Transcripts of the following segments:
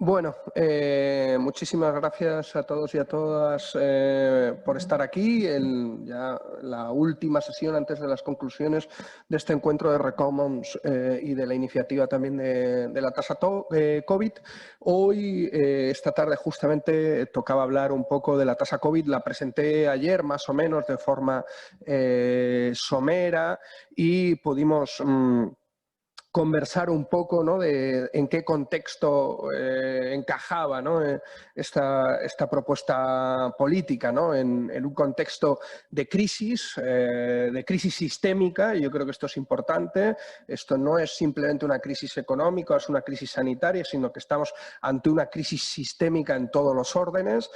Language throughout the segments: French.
Bueno, muchísimas gracias a todos y a todas por estar aquí en ya la última sesión antes de las conclusiones de este encuentro de Recommons y de la iniciativa también de la tasa COVID. Hoy, esta tarde, justamente tocaba hablar un poco de la tasa COVID. La presenté ayer, más o menos, de forma somera y pudimos conversar un poco, ¿no?, de en qué contexto encajaba, ¿no?, esta propuesta política, ¿no?, en un contexto de crisis sistémica. Y yo creo que esto es importante. Esto no es simplemente una crisis económica, es una crisis sanitaria, sino que estamos ante una crisis sistémica en todos los órdenes,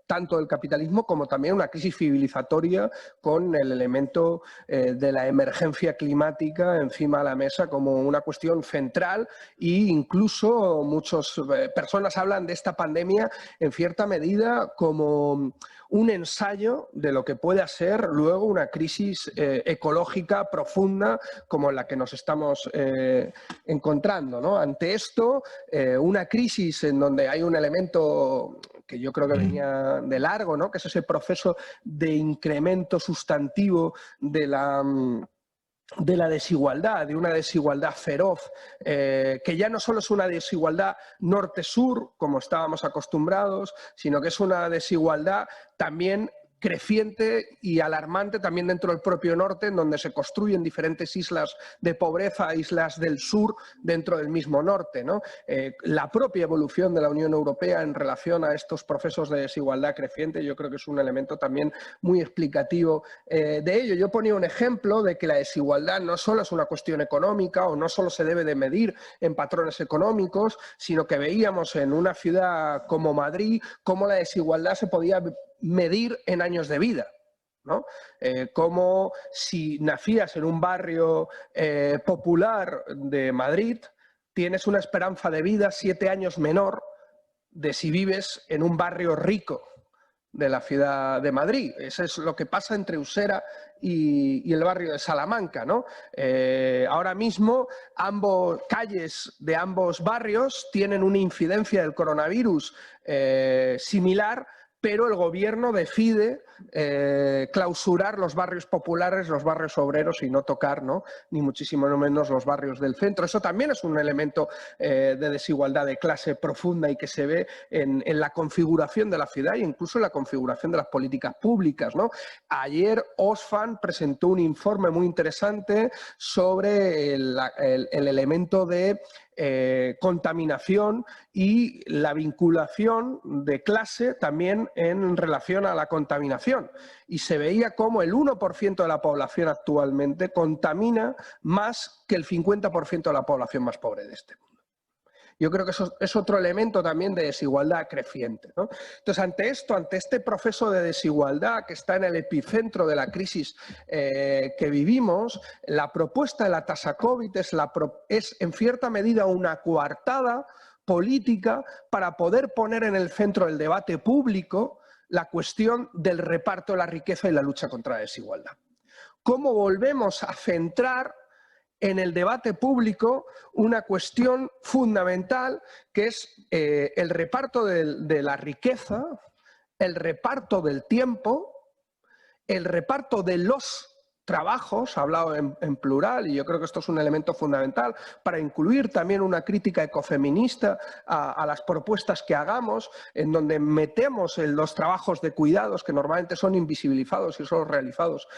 tanto del capitalismo como también una crisis civilizatoria con el elemento de la emergencia climática encima de la mesa como una cuestión central. E incluso muchas personas hablan de esta pandemia en cierta medida como un ensayo de lo que puede ser luego una crisis ecológica profunda como la que nos estamos encontrando, ¿no? Ante esto, una crisis en donde hay un elemento que yo creo que venía de largo, ¿no?, que es ese proceso de incremento sustantivo de la desigualdad, de una desigualdad feroz, que ya no solo es una desigualdad norte-sur, como estábamos acostumbrados, sino que es una desigualdad también creciente y alarmante también dentro del propio norte, en donde se construyen diferentes islas de pobreza, islas del sur dentro del mismo norte, ¿no? La propia evolución de la Unión Europea en relación a estos procesos de desigualdad creciente, yo creo que es un elemento también muy explicativo de ello. Yo ponía un ejemplo de que la desigualdad no solo es una cuestión económica o no solo se debe de medir en patrones económicos, sino que veíamos en una ciudad como Madrid cómo la desigualdad se podía medir en años de vida, ¿no? Como si nacías en un barrio popular de Madrid, tienes una esperanza de vida 7 años menor de si vives en un barrio rico de la ciudad de Madrid. Eso es lo que pasa entre Usera y el barrio de Salamanca, ¿no? Ahora mismo calles de ambos barrios tienen una incidencia del coronavirus similar, pero el gobierno decide clausurar los barrios populares, los barrios obreros y no tocar, ¿no?, ni muchísimo menos los barrios del centro. Eso también es un elemento de desigualdad de clase profunda y que se ve en la configuración de la ciudad e incluso en la configuración de las políticas públicas, ¿no? Ayer Oxfam presentó un informe muy interesante sobre el elemento de contaminación y la vinculación de clase también en relación a la contaminación. Y se veía cómo el 1% de la población actualmente contamina más que el 50% de la población más pobre de este mundo. Yo creo que eso es otro elemento también de desigualdad creciente, ¿no? Entonces, ante esto, ante este proceso de desigualdad que está en el epicentro de la crisis que vivimos, la propuesta de la tasa COVID es en cierta medida una coartada política para poder poner en el centro del debate público la cuestión del reparto de la riqueza y la lucha contra la desigualdad. ¿Cómo volvemos a centrar en el debate público una cuestión fundamental que es el reparto de la riqueza, el reparto del tiempo, el reparto de los trabajos, hablado en plural, y yo creo que esto es un elemento fundamental para incluir también una crítica ecofeminista a las propuestas que hagamos, en donde metemos en los trabajos de cuidados que normalmente son invisibilizados y solo realizados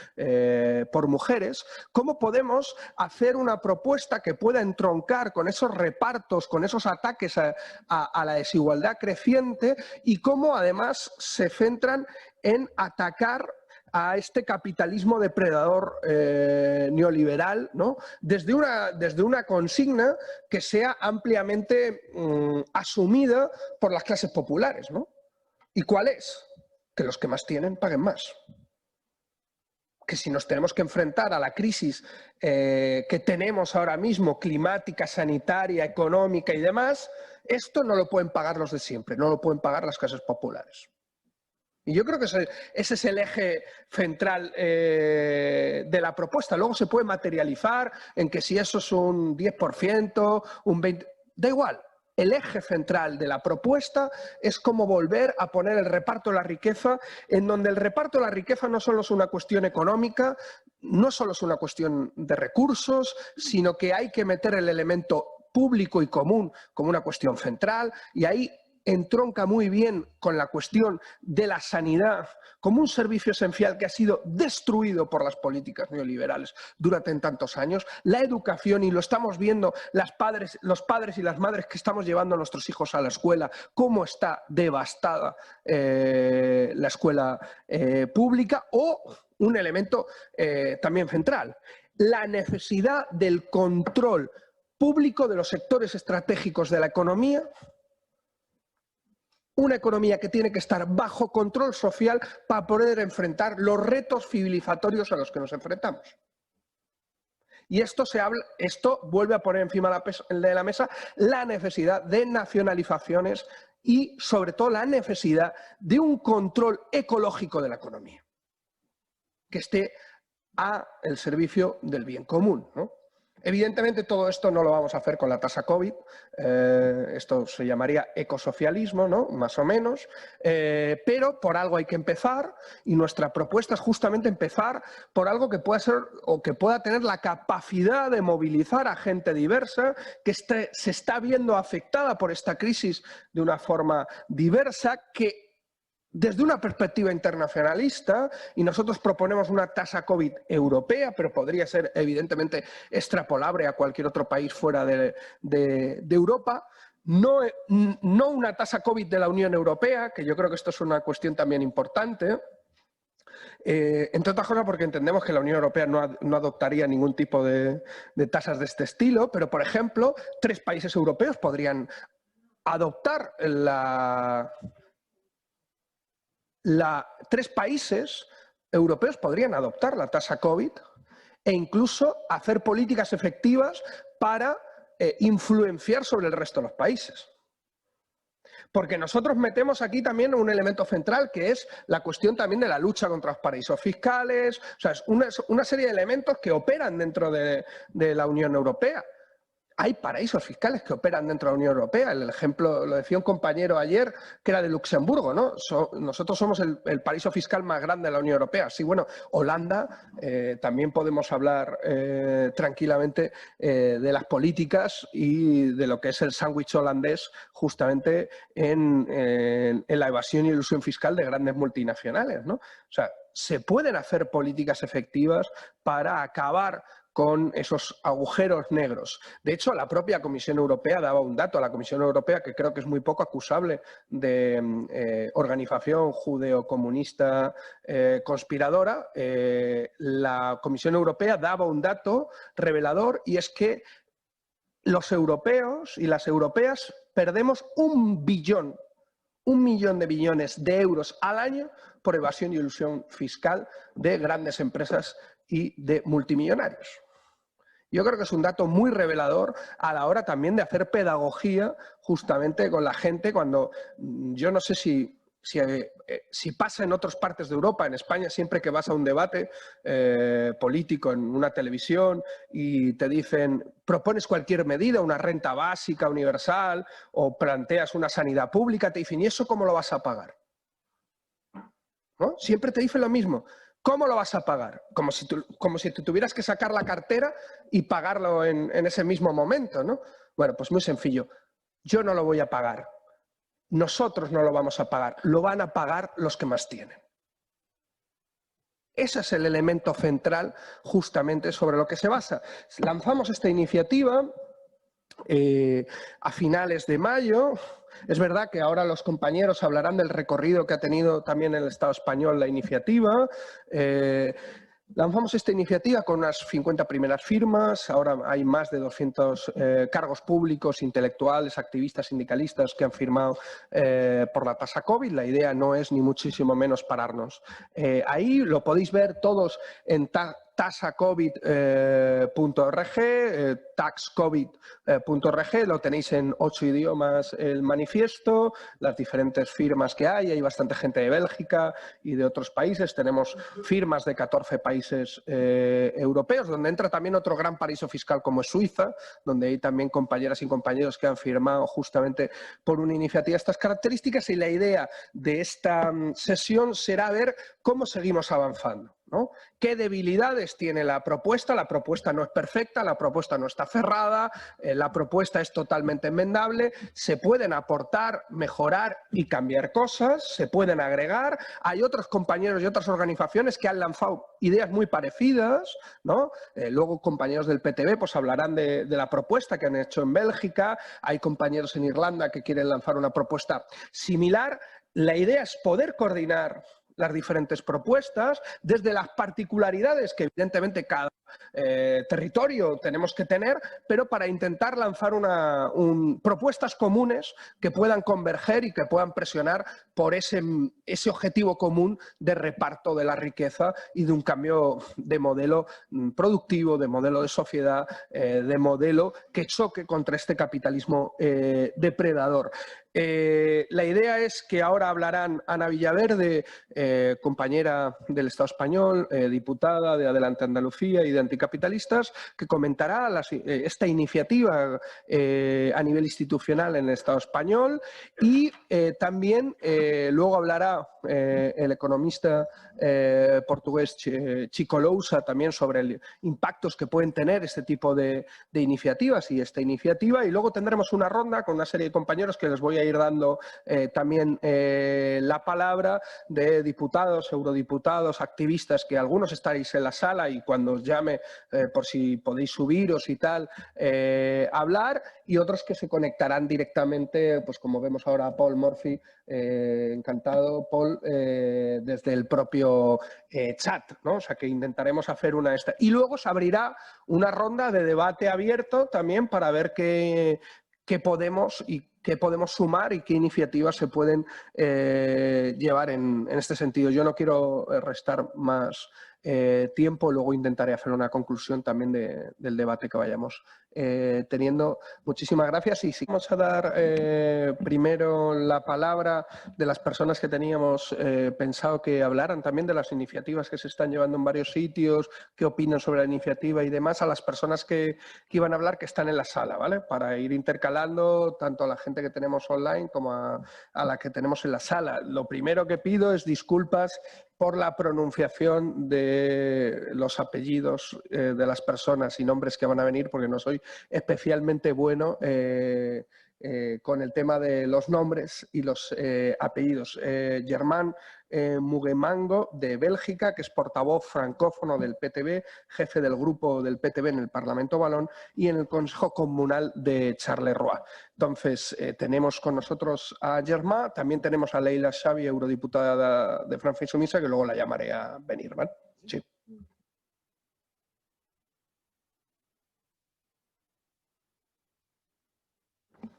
por mujeres. ¿Cómo podemos hacer una propuesta que pueda entroncar con esos repartos, con esos ataques a la desigualdad creciente y cómo además se centran en atacar a este capitalismo depredador neoliberal, ¿no?, desde una consigna que sea ampliamente asumida por las clases populares, ¿no? ¿Y cuál es? Que los que más tienen paguen más. Que si nos tenemos que enfrentar a la crisis que tenemos ahora mismo, climática, sanitaria, económica y demás, esto no lo pueden pagar los de siempre, no lo pueden pagar las clases populares. Y yo creo que ese es el eje central de la propuesta. Luego se puede materializar en que si eso es un 10%, un 20%, da igual. el eje central de la propuesta es cómo volver a poner el reparto de la riqueza, en donde el reparto de la riqueza no solo es una cuestión económica, no solo es una cuestión de recursos, sino que hay que meter el elemento público y común como una cuestión central, y ahí entronca muy bien con la cuestión de la sanidad como un servicio esencial que ha sido destruido por las políticas neoliberales durante tantos años, la educación, y lo estamos viendo los padres y las madres que estamos llevando a nuestros hijos a la escuela, cómo está devastada la escuela pública, o un elemento también central, la necesidad del control público de los sectores estratégicos de la economía, una economía que tiene que estar bajo control social para poder enfrentar los retos civilizatorios a los que nos enfrentamos. Y esto vuelve a poner encima de la mesa la necesidad de nacionalizaciones y, sobre todo, la necesidad de un control ecológico de la economía, que esté al servicio del bien común, ¿no? Evidentemente todo esto no lo vamos a hacer con la tasa COVID, esto se llamaría ecosocialismo, ¿no? Más o menos, pero por algo hay que empezar, y nuestra propuesta es justamente empezar por algo que pueda ser o que pueda tener la capacidad de movilizar a gente diversa, que se está viendo afectada por esta crisis de una forma diversa, que desde una perspectiva internacionalista, y nosotros proponemos una tasa COVID europea, pero podría ser evidentemente extrapolable a cualquier otro país fuera de Europa, no una tasa COVID de la Unión Europea, que yo creo que esto es una cuestión también importante, entre otras cosas porque entendemos que la Unión Europea no adoptaría ningún tipo de tasas de este estilo, pero, por ejemplo, 3 países europeos podrían adoptar 3 países europeos podrían adoptar la tasa COVID e incluso hacer políticas efectivas para influenciar sobre el resto de los países. Porque nosotros metemos aquí también un elemento central, que es la cuestión también de la lucha contra los paraísos fiscales. O sea, es una serie de elementos que operan dentro de la Unión Europea. Hay paraísos fiscales que operan dentro de la Unión Europea. El ejemplo lo decía un compañero ayer, que era de Luxemburgo, ¿no? Nosotros somos el paraíso fiscal más grande de la Unión Europea. Sí, bueno, Holanda, también podemos hablar tranquilamente de las políticas y de lo que es el sándwich holandés, justamente en la evasión y elusión fiscal de grandes multinacionales, ¿no? O sea, se pueden hacer políticas efectivas para acabar con esos agujeros negros. De hecho, la propia Comisión Europea daba un dato. La Comisión Europea, que creo que es muy poco acusable de organización judeocomunista conspiradora, la Comisión Europea daba un dato revelador, y es que los europeos y las europeas perdemos 1 millón de billones de euros al año por evasión y elusión fiscal de grandes empresas y de multimillonarios. Yo creo que es un dato muy revelador a la hora también de hacer pedagogía justamente con la gente, cuando yo no sé si pasa en otras partes de Europa. En España, siempre que vas a un debate político en una televisión y te dicen, propones cualquier medida, una renta básica universal o planteas una sanidad pública, te dicen, ¿y eso cómo lo vas a pagar? ¿No? Siempre te dicen lo mismo. ¿Cómo lo vas a pagar? Como si tú tuvieras que sacar la cartera y pagarlo en ese mismo momento, ¿no? Bueno, pues muy sencillo. Yo no lo voy a pagar. Nosotros no lo vamos a pagar. Lo van a pagar los que más tienen. Ese es el elemento central justamente sobre lo que se basa. Lanzamos esta iniciativa a finales de mayo. Es verdad que ahora los compañeros hablarán del recorrido que ha tenido también en el Estado español la iniciativa. Lanzamos esta iniciativa con unas 50 primeras firmas. Ahora hay más de 200 cargos públicos, intelectuales, activistas, sindicalistas que han firmado por la tasa COVID. La idea no es ni muchísimo menos pararnos. Ahí lo podéis ver todos en tasacovid.org, taxcovid.org, lo tenéis en 8 idiomas el manifiesto, las diferentes firmas que hay bastante gente de Bélgica y de otros países, tenemos firmas de 14 países europeos, donde entra también otro gran paraíso fiscal como es Suiza, donde hay también compañeras y compañeros que han firmado justamente por una iniciativa de estas características, y la idea de esta sesión será ver cómo seguimos avanzando, ¿no? ¿Qué debilidades tiene la propuesta? La propuesta no es perfecta, la propuesta no está cerrada, la propuesta es totalmente enmendable, se pueden aportar, mejorar y cambiar cosas, se pueden agregar. Hay otros compañeros y otras organizaciones que han lanzado ideas muy parecidas, ¿no? Luego compañeros del PTB pues hablarán de la propuesta que han hecho en Bélgica, hay compañeros en Irlanda que quieren lanzar una propuesta similar. La idea es poder coordinar las diferentes propuestas desde las particularidades que evidentemente cada territorio tenemos que tener, pero para intentar lanzar propuestas comunes que puedan converger y que puedan presionar por ese objetivo común de reparto de la riqueza y de un cambio de modelo productivo, de modelo de sociedad, de modelo que choque contra este capitalismo depredador. La idea es que ahora hablarán Ana Villaverde, compañera del Estado español, diputada de Adelante Andalucía y de Anticapitalistas, que comentará esta iniciativa a nivel institucional en el Estado español, y también luego hablará el economista portugués Chico Lousa también sobre impactos que pueden tener este tipo de iniciativas y esta iniciativa, y luego tendremos una ronda con una serie de compañeros que les voy a ir dando también la palabra, de diputados, eurodiputados, activistas, que algunos estaréis en la sala y cuando os llame por si podéis subiros y tal, hablar, y otros que se conectarán directamente, pues como vemos ahora a Paul Murphy, encantado Paul, desde el propio chat, ¿no? O sea que intentaremos hacer una esta. Y luego se abrirá una ronda de debate abierto también para ver qué podemos sumar y qué iniciativas se pueden llevar en este sentido. Yo no quiero restar más tiempo, luego intentaré hacer una conclusión también del debate que vayamos teniendo. Muchísimas gracias, y sí, vamos a dar primero la palabra de las personas que teníamos pensado que hablaran también de las iniciativas que se están llevando en varios sitios, qué opinan sobre la iniciativa y demás, a las personas que iban a hablar, que están en la sala, ¿vale? Para ir intercalando tanto a la gente que tenemos online como a la que tenemos en la sala. Lo primero que pido es disculpas por la pronunciación de los apellidos de las personas y nombres que van a venir, porque no soy especialmente bueno con el tema de los nombres y los apellidos. Germán Mugemango, de Bélgica, que es portavoz francófono del PTB, jefe del grupo del PTB en el Parlamento Valón y en el Consejo Comunal de Charleroi. Entonces, tenemos con nosotros a Germán, también tenemos a Leila Xavi, eurodiputada de Francia Insumisa, que luego la llamaré a venir, ¿vale? Sí.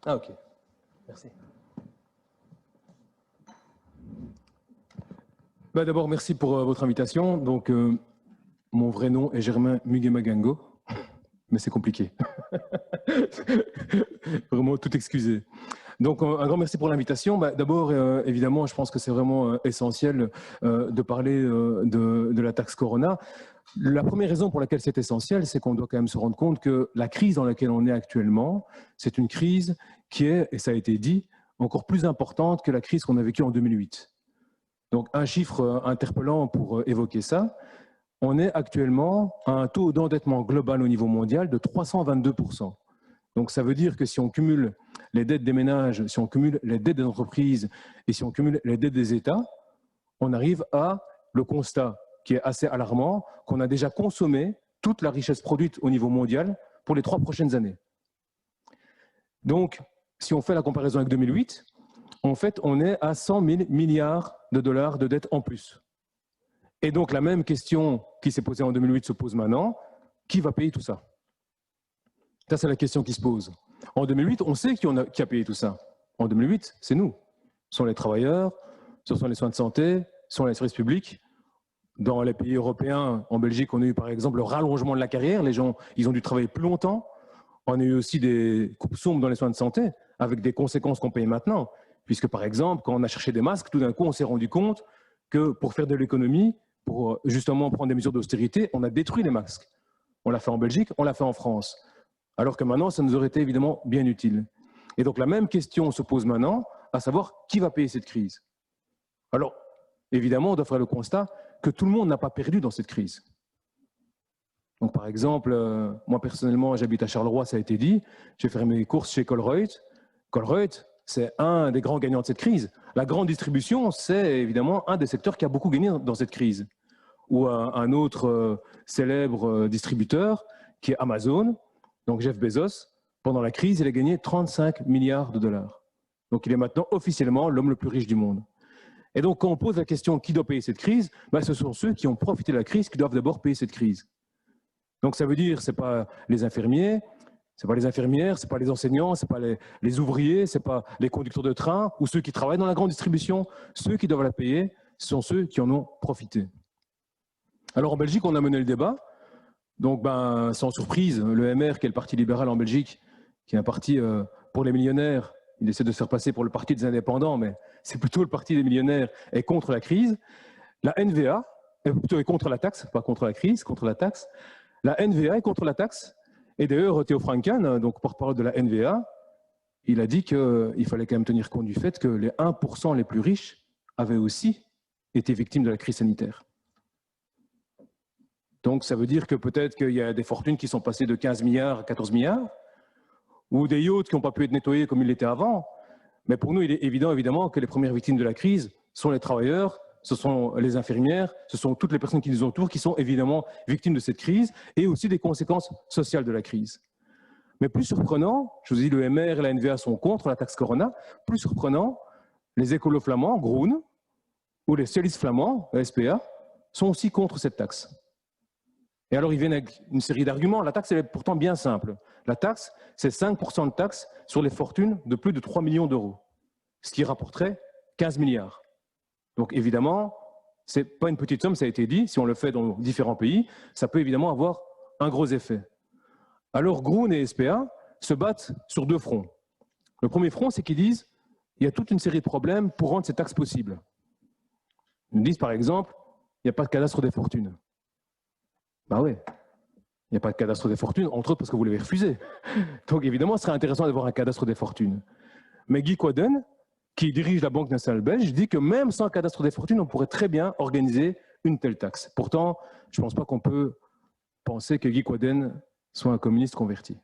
Ah, ok. Merci. D'abord, merci pour votre invitation. Donc, mon vrai nom est Germain Mugemagango, mais c'est compliqué. Vraiment, tout excusé. Donc, un grand merci pour l'invitation. D'abord, évidemment, je pense que c'est vraiment essentiel de parler de la taxe Corona. La première raison pour laquelle c'est essentiel, c'est qu'on doit quand même se rendre compte que la crise dans laquelle on est actuellement, c'est une crise qui est, et ça a été dit, encore plus importante que la crise qu'on a vécue en 2008. Donc, un chiffre interpellant pour évoquer ça, on est actuellement à un taux d'endettement global au niveau mondial de 322%. Donc, ça veut dire que si on cumule les dettes des ménages, si on cumule les dettes des entreprises et si on cumule les dettes des États, on arrive à le constat qui est assez alarmant, qu'on a déjà consommé toute la richesse produite au niveau mondial pour les 3 prochaines années. Donc, si on fait la comparaison avec 2008, en fait, on est à 100 000 milliards de dollars de dettes en plus. Et donc, la même question qui s'est posée en 2008 se pose maintenant. Qui va payer tout ça? Ça, c'est la question qui se pose. En 2008, on sait qui a payé tout ça. En 2008, c'est nous. Ce sont les travailleurs, ce sont les soins de santé, ce sont les services publics. Dans les pays européens, en Belgique, on a eu par exemple le rallongement de la carrière. Les gens, ils ont dû travailler plus longtemps. On a eu aussi des coupes sombres dans les soins de santé, avec des conséquences qu'on paye maintenant. Puisque par exemple, quand on a cherché des masques, tout d'un coup, on s'est rendu compte que pour faire de l'économie, pour justement prendre des mesures d'austérité, on a détruit les masques. On l'a fait en Belgique, on l'a fait en France. Alors que maintenant, ça nous aurait été évidemment bien utile. Et donc la même question se pose maintenant, à savoir qui va payer cette crise. Alors, évidemment, on doit faire le constat que tout le monde n'a pas perdu dans cette crise. Donc par exemple, moi personnellement, j'habite à Charleroi, ça a été dit, j'ai fait mes courses chez Colruyt. Colruyt, c'est un des grands gagnants de cette crise. La grande distribution, c'est évidemment un des secteurs qui a beaucoup gagné dans cette crise. Ou un autre célèbre distributeur, qui est Amazon, donc Jeff Bezos, pendant la crise, il a gagné 35 milliards de dollars. Donc il est maintenant officiellement l'homme le plus riche du monde. Et donc quand on pose la question qui doit payer cette crise, ben, ce sont ceux qui ont profité de la crise qui doivent d'abord payer cette crise. Donc ça veut dire, ce n'est pas les infirmiers, ce n'est pas les infirmières, ce n'est pas les enseignants, ce n'est pas les ouvriers, ce n'est pas les conducteurs de train ou ceux qui travaillent dans la grande distribution. Ceux qui doivent la payer, ce sont ceux qui en ont profité. Alors en Belgique, on a mené le débat. Donc ben, sans surprise, le MR, qui est le parti libéral en Belgique, qui est un parti pour les millionnaires, il essaie de se faire passer pour le parti des indépendants, mais c'est plutôt le parti des millionnaires, est contre la crise. La NVA, plutôt est contre la taxe, pas contre la crise, contre la taxe. La NVA est contre la taxe. Et d'ailleurs, Theo Franken, donc porte-parole de la NVA, il a dit qu'il fallait quand même tenir compte du fait que les 1% les plus riches avaient aussi été victimes de la crise sanitaire. Donc ça veut dire que peut-être qu'il y a des fortunes qui sont passées de 15 milliards à 14 milliards, ou des yachts qui n'ont pas pu être nettoyés comme ils l'étaient avant. Mais pour nous, il est évident, évidemment, que les premières victimes de la crise sont les travailleurs, ce sont les infirmières, ce sont toutes les personnes qui nous entourent qui sont évidemment victimes de cette crise et aussi des conséquences sociales de la crise. Mais plus surprenant, je vous dis, le MR et la NVA sont contre la taxe Corona, plus surprenant, les écolos flamands, Groen, ou les socialistes flamands, la SPA, sont aussi contre cette taxe. Et alors ils viennent avec une série d'arguments. La taxe, elle est pourtant bien simple. La taxe, c'est 5% de taxe sur les fortunes de plus de 3 millions d'euros, ce qui rapporterait 15 milliards. Donc évidemment, ce n'est pas une petite somme, ça a été dit. Si on le fait dans différents pays, ça peut évidemment avoir un gros effet. Alors Groen et SPA se battent sur deux fronts. Le premier front, c'est qu'ils disent qu'il y a toute une série de problèmes pour rendre cette taxe possible. Ils disent par exemple, il n'y a pas de cadastre des fortunes. Ben oui, il n'y a pas de cadastre des fortunes, entre autres parce que vous l'avez refusé. Donc évidemment, ce serait intéressant d'avoir un cadastre des fortunes. Mais Guy Quoiden, qui dirige la Banque nationale belge, dit que même sans cadastre des fortunes, on pourrait très bien organiser une telle taxe. Pourtant, je ne pense pas qu'on peut penser que Guy Quoiden soit un communiste converti.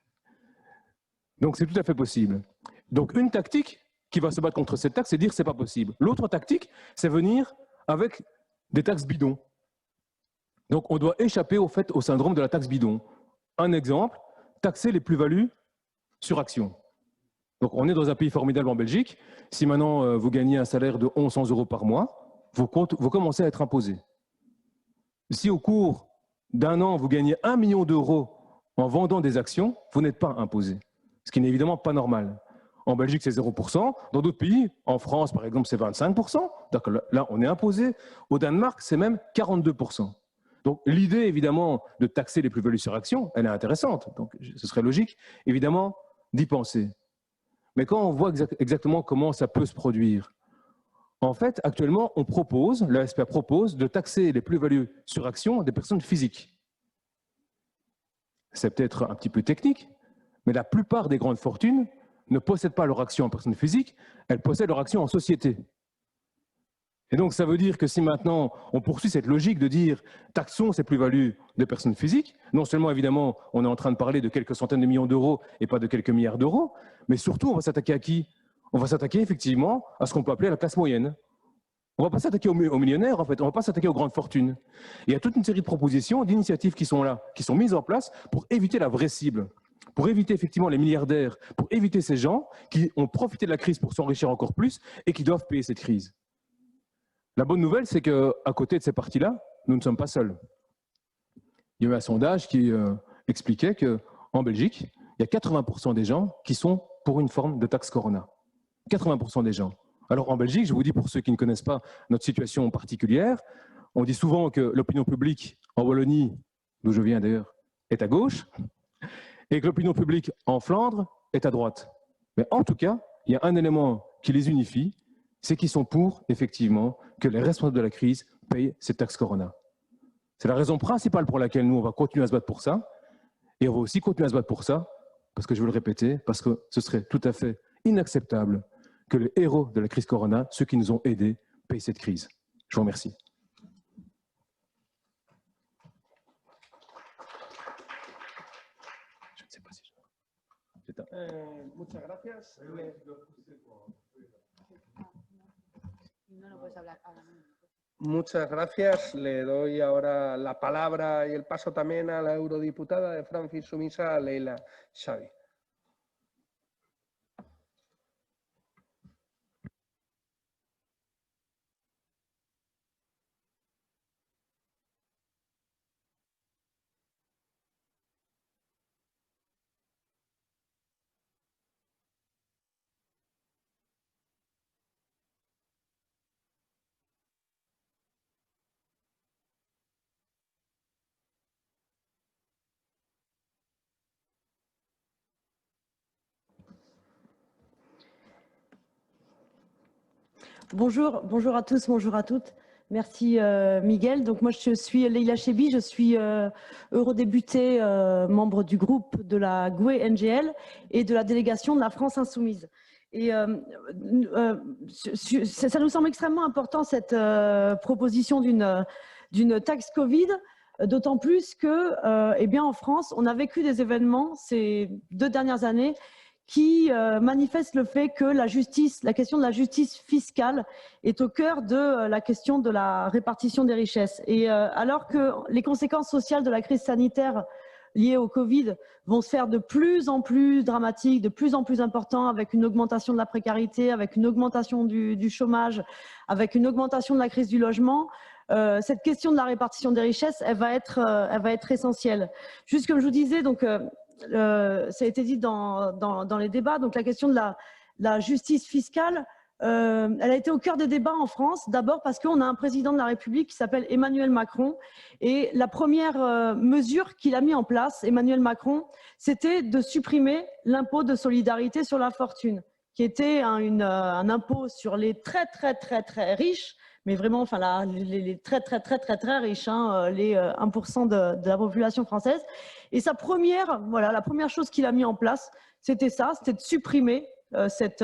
Donc c'est tout à fait possible. Donc une tactique qui va se battre contre cette taxe, c'est dire que ce n'est pas possible. L'autre tactique, c'est venir avec des taxes bidons. Donc on doit échapper au syndrome de la taxe bidon. Un exemple, taxer les plus-values sur action. Donc on est dans un pays formidable en Belgique. Si maintenant vous gagnez un salaire de 1100 € par mois, vous commencez à être imposé. Si au cours d'un an, vous gagnez 1 million d'euros en vendant des actions, vous n'êtes pas imposé. Ce qui n'est évidemment pas normal. En Belgique, c'est 0%. Dans d'autres pays, en France par exemple, c'est 25%. Donc là, on est imposé. Au Danemark, c'est même 42%. Donc l'idée, évidemment, de taxer les plus-values sur actions, elle est intéressante. Donc ce serait logique, évidemment, d'y penser. Mais quand on voit exactement comment ça peut se produire, en fait, actuellement, on propose, la SPA propose, de taxer les plus-values sur actions des personnes physiques. C'est peut-être un petit peu technique, mais la plupart des grandes fortunes ne possèdent pas leur action en personne physique, elles possèdent leur action en société. Et donc, ça veut dire que si maintenant on poursuit cette logique de dire taxons ces plus-values de personnes physiques, non seulement évidemment on est en train de parler de quelques centaines de millions d'euros et pas de quelques milliards d'euros, mais surtout on va s'attaquer à qui? On va s'attaquer effectivement à ce qu'on peut appeler la classe moyenne. On ne va pas s'attaquer aux millionnaires en fait, on ne va pas s'attaquer aux grandes fortunes. Il y a toute une série de propositions, d'initiatives qui sont là, qui sont mises en place pour éviter la vraie cible, pour éviter effectivement les milliardaires, pour éviter ces gens qui ont profité de la crise pour s'enrichir encore plus et qui doivent payer cette crise. La bonne nouvelle, c'est qu'à côté de ces partis-là, nous ne sommes pas seuls. Il y a eu un sondage qui expliquait qu'en Belgique, il y a 80% des gens qui sont pour une forme de taxe Corona. 80% des gens. Alors en Belgique, je vous dis pour ceux qui ne connaissent pas notre situation particulière, On dit souvent que l'opinion publique en Wallonie, d'où je viens d'ailleurs, est à gauche, et que l'opinion publique en Flandre est à droite. Mais en tout cas, il y a un élément qui les unifie, c'est qu'ils sont pour, effectivement, que les responsables de la crise payent ces taxes Corona. C'est la raison principale pour laquelle nous, on va continuer à se battre pour ça, et on va aussi continuer à se battre pour ça, parce que je veux le répéter, parce que ce serait tout à fait inacceptable que les héros de la crise Corona, ceux qui nous ont aidés, payent cette crise. Je vous remercie. Je ne sais pas si je... Muchas gracias. Muchas gracias. Le doy ahora la palabra y el paso también a la eurodiputada de Francis Sumisa, Leila Xavi. Bonjour, bonjour à tous, bonjour à toutes. Merci Miguel. Donc moi je suis Leila Cheby, je suis eurodéputée, membre du groupe de la GUE-NGL et de la délégation de la France Insoumise. Et ça nous semble extrêmement important cette proposition d'une taxe Covid, d'autant plus que eh bien, en France, on a vécu des événements ces 2 dernières années qui manifeste le fait que la question de la justice fiscale est au cœur de la question de la répartition des richesses. Et alors que les conséquences sociales de la crise sanitaire liées au Covid vont se faire de plus en plus dramatiques, de plus en plus importantes, avec une augmentation de la précarité, avec une augmentation du chômage, avec une augmentation de la crise du logement, cette question de la répartition des richesses, elle va être essentielle. Juste comme je vous disais, donc, ça a été dit dans les débats, donc la question de la justice fiscale, elle a été au cœur des débats en France, d'abord parce qu'on a un président de la République qui s'appelle Emmanuel Macron, et la première mesure qu'il a mis en place, Emmanuel Macron, c'était de supprimer l'impôt de solidarité sur la fortune, qui était un impôt sur les très riches, mais vraiment, enfin, les très riches, hein, les 1% de la population française. Et la première chose qu'il a mis en place, c'était ça, c'était de supprimer cet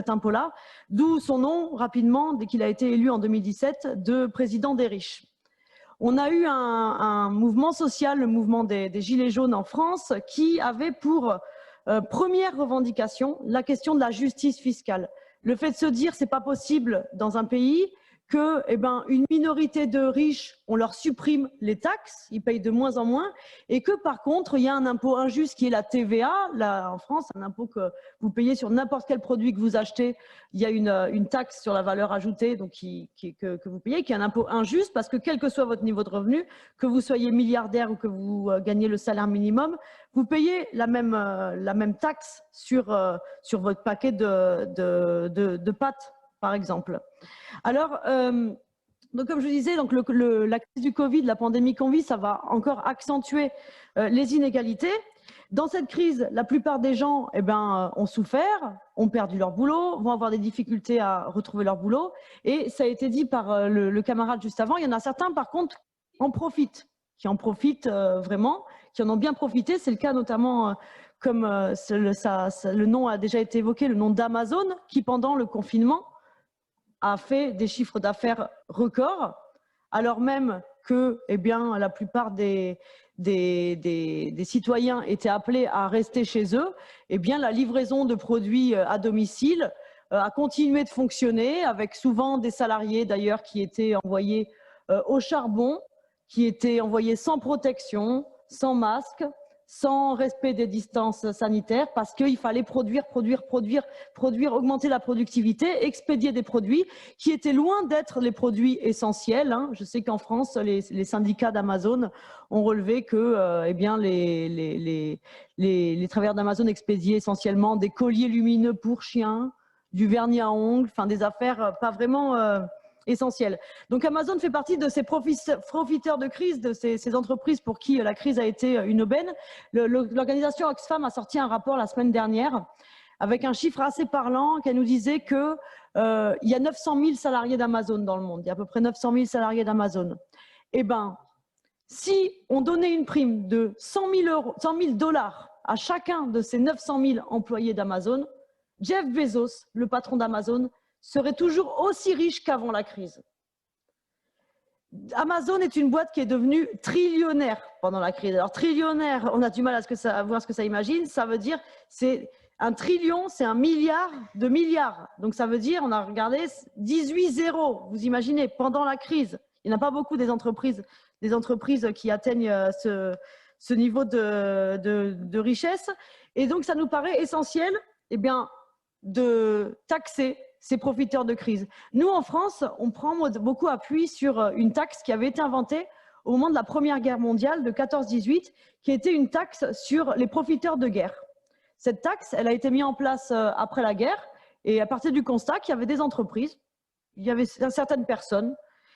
impôt-là, d'où son nom, rapidement, dès qu'il a été élu en 2017, de président des riches. On a eu un mouvement social, le mouvement des Gilets jaunes en France, qui avait pour première revendication la question de la justice fiscale. Le fait de se dire c'est pas possible dans un pays que une minorité de riches, on leur supprime les taxes, ils payent de moins en moins, et que par contre, il y a un impôt injuste qui est la TVA. Là, en France, un impôt que vous payez sur n'importe quel produit que vous achetez, il y a une taxe sur la valeur ajoutée donc que vous payez, qui est un impôt injuste, parce que quel que soit votre niveau de revenu, que vous soyez milliardaire ou que vous gagnez le salaire minimum, vous payez la même taxe sur votre paquet de pâtes, par exemple. Alors, donc comme je disais, donc la crise du Covid, la pandémie qu'on vit, ça va encore accentuer les inégalités. Dans cette crise, la plupart des gens ont souffert, ont perdu leur boulot, vont avoir des difficultés à retrouver leur boulot. Et ça a été dit par le camarade juste avant, il y en a certains par contre qui en profitent vraiment, qui en ont bien profité. C'est le cas notamment, comme le nom a déjà été évoqué, le nom d'Amazon, qui pendant le confinement a fait des chiffres d'affaires records, alors même que la plupart des citoyens étaient appelés à rester chez eux. La livraison de produits à domicile a continué de fonctionner, avec souvent des salariés d'ailleurs qui étaient envoyés au charbon, qui étaient envoyés sans protection, sans masque, sans respect des distances sanitaires, parce qu'il fallait produire, augmenter la productivité, expédier des produits qui étaient loin d'être les produits essentiels, hein. Je sais qu'en France, les syndicats d'Amazon ont relevé que les travailleurs d'Amazon expédiaient essentiellement des colliers lumineux pour chiens, du vernis à ongles, enfin des affaires pas vraiment essentiel. Donc Amazon fait partie de ces profiteurs de crise, de ces entreprises pour qui la crise a été une aubaine. L'organisation Oxfam a sorti un rapport la semaine dernière avec un chiffre assez parlant qui nous disait qu'il y a 900 000 salariés d'Amazon dans le monde. Il y a à peu près 900 000 salariés d'Amazon. Eh bien, si on donnait une prime de 100 000 $ à chacun de ces 900 000 employés d'Amazon, Jeff Bezos, le patron d'Amazon, serait toujours aussi riche qu'avant la crise. Amazon est une boîte qui est devenue trillionnaire pendant la crise. Alors trillionnaire, on a du mal à voir ce que ça imagine. Ça veut dire, c'est un trillion, c'est 1 milliard de milliards. Donc ça veut dire, on a regardé 18 zéros. Vous imaginez, pendant la crise, il n'y en a pas beaucoup des entreprises qui atteignent ce niveau de richesse. Et donc ça nous paraît essentiel, eh bien, de taxer ces profiteurs de crise. Nous, en France, on prend beaucoup appui sur une taxe qui avait été inventée au moment de la Première Guerre mondiale de 14-18, qui était une taxe sur les profiteurs de guerre. Cette taxe, elle a été mise en place après la guerre et à partir du constat qu'il y avait des entreprises, il y avait certaines personnes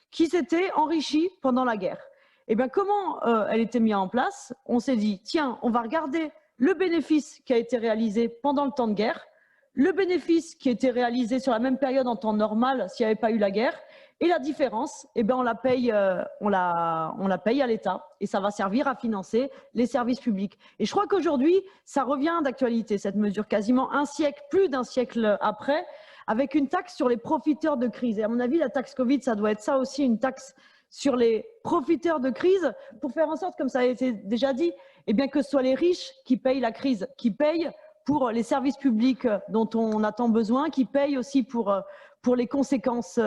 qui s'étaient enrichies pendant la guerre. Et bien, comment elle était mise en place? On s'est dit, tiens, on va regarder le bénéfice qui a été réalisé pendant le temps de guerre, le bénéfice qui était réalisé sur la même période en temps normal s'il n'y avait pas eu la guerre, et la différence, eh bien, on la paye à l'État et ça va servir à financer les services publics. Et je crois qu'aujourd'hui, ça revient d'actualité, cette mesure, quasiment un siècle, plus d'un siècle après, avec une taxe sur les profiteurs de crise. Et à mon avis, la taxe Covid, ça doit être ça aussi, une taxe sur les profiteurs de crise, pour faire en sorte, comme ça a été déjà dit, eh bien, que ce soit les riches qui payent la crise, qui payent pour les services publics dont on a tant besoin, qui payent aussi pour les conséquences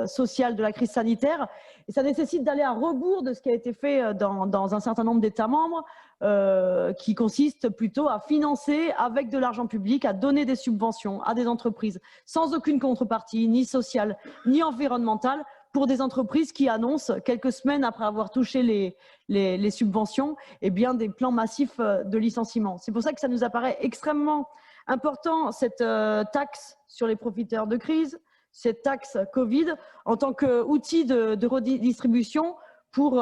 sociales de la crise sanitaire. Et ça nécessite d'aller à rebours de ce qui a été fait dans un certain nombre d'États membres, qui consiste plutôt à financer avec de l'argent public, à donner des subventions à des entreprises sans aucune contrepartie, ni sociale, ni environnementale, pour des entreprises qui annoncent, quelques semaines après avoir touché les subventions, eh bien, des plans massifs de licenciement. C'est pour ça que ça nous apparaît extrêmement important, cette taxe sur les profiteurs de crise, cette taxe Covid, en tant qu'outil de redistribution pour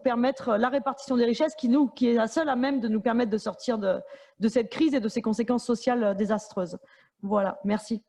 permettre la répartition des richesses qui est la seule à même de nous permettre de sortir de cette crise et de ses conséquences sociales désastreuses. Voilà, merci.